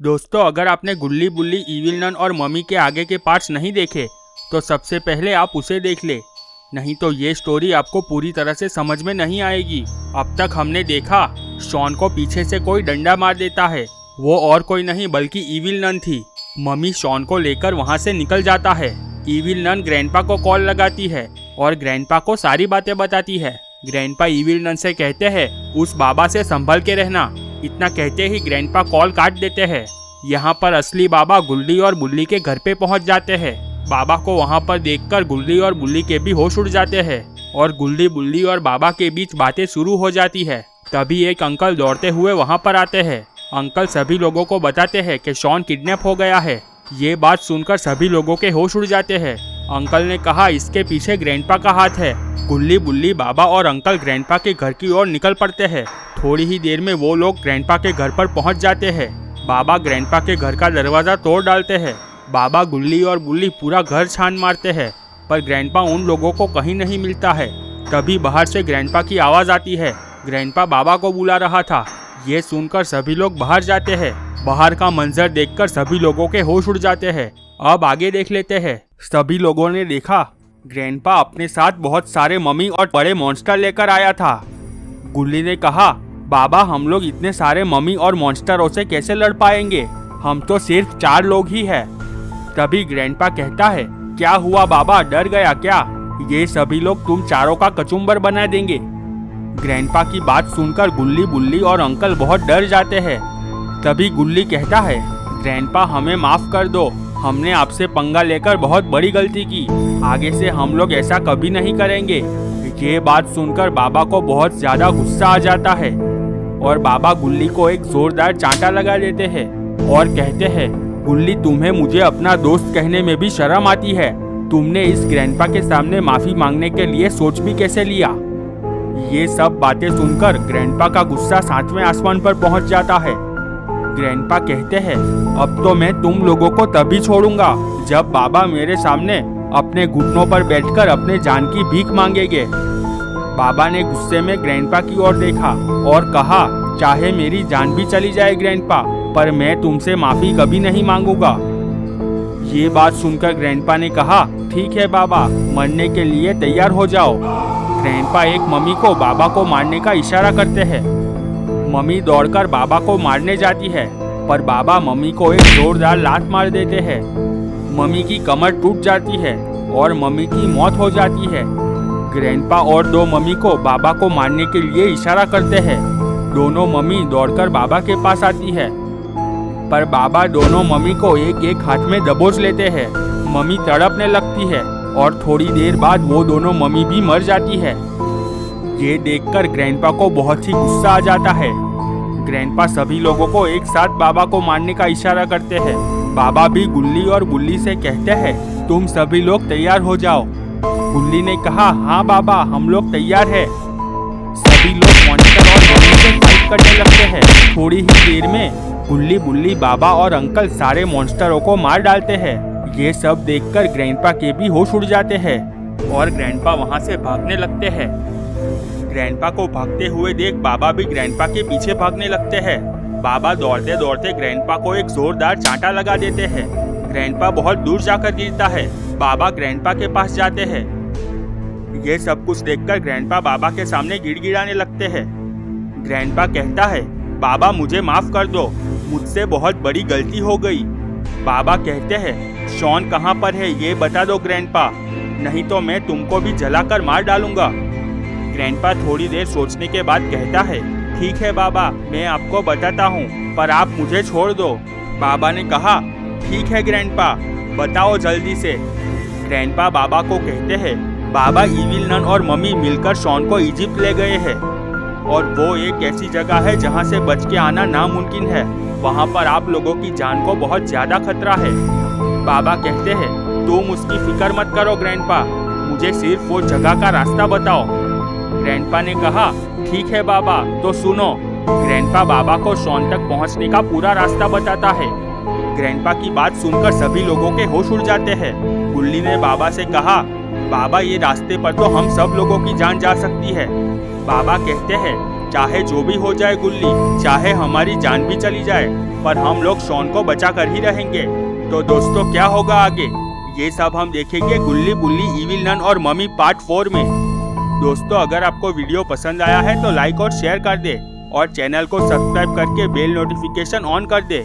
दोस्तों, अगर आपने गुल्ली बुल्ली, इविल नन और मम्मी के आगे के पार्ट्स नहीं देखे तो सबसे पहले आप उसे देख ले, नहीं तो ये स्टोरी आपको पूरी तरह से समझ में नहीं आएगी। अब तक हमने देखा शॉन को पीछे से कोई डंडा मार देता है। वो और कोई नहीं बल्कि इविल नन थी। मम्मी शॉन को लेकर वहाँ से निकल जाता है। इविल नन ग्रैंडपा को कॉल लगाती है और ग्रैंडपा को सारी बातें बताती है। ग्रैंडपा इविल नन से कहते हैं उस बाबा से संभल के रहना। इतना कहते ही ग्रैंडपा कॉल काट देते हैं। यहाँ पर असली बाबा गुल्ली और बुल्ली के घर पे पहुँच जाते हैं। बाबा को वहाँ पर देखकर गुल्ली और बुल्ली के भी होश उड़ जाते हैं और गुल्ली बुल्ली और बाबा के बीच बातें शुरू हो जाती है। तभी एक अंकल दौड़ते हुए वहाँ पर आते हैं। अंकल सभी लोगों को बताते हैं कि शॉन किडनैप हो गया है। ये बात सुनकर सभी लोगों के होश उड़ जाते हैं। अंकल ने कहा इसके पीछे ग्रैंडपा का हाथ है। गुल्ली बुल्ली, बाबा और अंकल ग्रैंडपा के घर की ओर निकल पड़ते हैं। थोड़ी ही देर में वो लोग ग्रैंडपा के घर पर पहुंच जाते हैं। बाबा ग्रैंडपा के घर का दरवाज़ा तोड़ डालते हैं। बाबा, गुल्ली और बुल्ली पूरा घर छान मारते हैं, पर ग्रैंडपा उन लोगों को कहीं नहीं मिलता है। तभी बाहर से ग्रैंडपा की आवाज़ आती है। ग्रैंडपा बाबा को बुला रहा था। ये सुनकर सभी लोग बाहर जाते हैं। बाहर का मंजर देखकर सभी लोगों के होश उड़ जाते हैं। अब आगे देख लेते हैं। सभी लोगों ने देखा ग्रैंडपा अपने साथ बहुत सारे मम्मी और बड़े मॉन्स्टर लेकर आया था। गुल्ली ने कहा, बाबा हम लोग इतने सारे मम्मी और मॉन्स्टरों से कैसे लड़ पाएंगे? हम तो सिर्फ 4 लोग ही हैं। तभी ग्रैंडपा कहता है, क्या हुआ बाबा, डर गया क्या? ये सभी लोग तुम चारों का कचुम्बर बना देंगे। ग्रैंडपा की बात सुनकर गुल्ली बुल्ली और अंकल बहुत डर जाते हैं। तभी गुल्ली कहता है, ग्रैंडपा हमें माफ कर दो, हमने आपसे पंगा लेकर बहुत बड़ी गलती की। आगे से हम लोग ऐसा कभी नहीं करेंगे। ये बात सुनकर बाबा को बहुत ज्यादा गुस्सा आ जाता है और बाबा गुल्ली को एक जोरदार चांटा लगा देते हैं और कहते हैं, गुल्ली तुम्हें मुझे अपना दोस्त कहने में भी शर्म आती है। तुमने इस ग्रैंडपा के सामने माफी मांगने के लिए सोच भी कैसे लिया? ये सब बातें सुनकर ग्रैंडपा का गुस्सा 7वें आसमान पर पहुंच जाता है। ग्रैंडपा कहते हैं, अब तो मैं तुम लोगों को तभी छोड़ूंगा जब बाबा मेरे सामने अपने घुटनों पर बैठकर अपने जान की भीख मांगेंगे। बाबा ने गुस्से में ग्रैंडपा की ओर देखा और कहा, चाहे मेरी जान भी चली जाए ग्रैंडपा, पर मैं तुमसे माफी कभी नहीं मांगूंगा। ये बात सुनकर ग्रैंडपा ने कहा, ठीक है बाबा, मरने के लिए तैयार हो जाओ। ग्रैंडपा एक मम्मी को बाबा को मारने का इशारा करते हैं। मम्मी दौड़कर बाबा को मारने जाती है, पर बाबा मम्मी को एक जोरदार लात मार देते हैं। मम्मी की कमर टूट जाती है और मम्मी की मौत हो जाती है। ग्रैंडपा और 2 मम्मी को बाबा को मारने के लिए इशारा करते हैं। दोनों मम्मी दौड़कर बाबा के पास आती है, पर बाबा दोनों मम्मी को एक एक हाथ में दबोच लेते हैं। मम्मी तड़पने लगती है और थोड़ी देर बाद वो दोनों मम्मी भी मर जाती है। ये देखकर ग्रैंडपा को बहुत ही गुस्सा आ जाता है। ग्रैंडपा सभी लोगों को एक साथ बाबा को मारने का इशारा करते हैं। बाबा भी गुल्ली और बुल्ली से कहते हैं, तुम सभी लोग तैयार हो जाओ। गुल्ली ने कहा, हाँ बाबा, हम लोग तैयार हैं। सभी लोग मॉन्स्टर और मम्मी से फाइट करने लगते हैं। थोड़ी ही देर में गुल्ली बुल्ली, बाबा और अंकल सारे मॉन्स्टरों को मार डालते हैं। ये सब देखकर ग्रैंडपा के भी होश उड़ जाते हैं और ग्रैंडपा वहाँ से भागने लगते हैं। ग्रैंडपा को भागते हुए देख बाबा भी ग्रैंडपा के पीछे भागने लगते हैं। बाबा दौड़ते दौड़ते ग्रैंडपा को एक जोरदार चांटा लगा देते हैं। ग्रैंडपा बहुत दूर जाकर गिरता है। बाबा ग्रैंडपा के पास जाते हैं। ये सब कुछ देखकर ग्रैंडपा बाबा के सामने गिड़गिड़ाने लगते हैं। ग्रैंडपा कहता है, बाबा मुझे माफ कर दो, मुझसे बहुत बड़ी गलती हो गई। बाबा कहते हैं, शॉन कहाँ पर है ये बता दो ग्रैंडपा, नहीं तो मैं तुमको भी जलाकर मार डालूंगा। ग्रैंडपा थोड़ी देर सोचने के बाद कहता है, ठीक है बाबा, मैं आपको बताता हूँ, पर आप मुझे छोड़ दो। बाबा ने कहा, ठीक है ग्रैंडपा, बताओ जल्दी से। ग्रैंडपा बाबा को कहते हैं, बाबा इविल नन और मम्मी मिलकर शॉन को इजिप्ट ले गए हैं और वो एक ऐसी जगह है जहाँ से बच के आना नामुमकिन है। वहाँ पर आप लोगों की जान को बहुत ज्यादा खतरा है। बाबा कहते हैं, तुम उसकी फिक्र मत करो ग्रैंडपा, मुझे सिर्फ वो जगह का रास्ता बताओ। ग्रैंडपा ने कहा, ठीक है बाबा, तो सुनो। ग्रैंडपा बाबा को शॉन तक पहुँचने का पूरा रास्ता बताता है। ग्रैंडपा की बात सुनकर सभी लोगों के होश उड़ जाते हैं। गुल्ली ने बाबा से कहा, बाबा ये रास्ते पर तो हम सब लोगों की जान जा सकती है। बाबा कहते हैं, चाहे जो भी हो जाए गुल्ली, चाहे हमारी जान भी चली जाए, पर हम लोग शॉन को बचा कर ही रहेंगे। तो दोस्तों क्या होगा आगे, ये सब हम देखेंगे गुल्ली बुल्ली इविल नन और मम्मी पार्ट 4 में। दोस्तों अगर आपको वीडियो पसंद आया है तो लाइक और शेयर कर दे और चैनल को सब्सक्राइब करके बेल नोटिफिकेशन ऑन कर दे।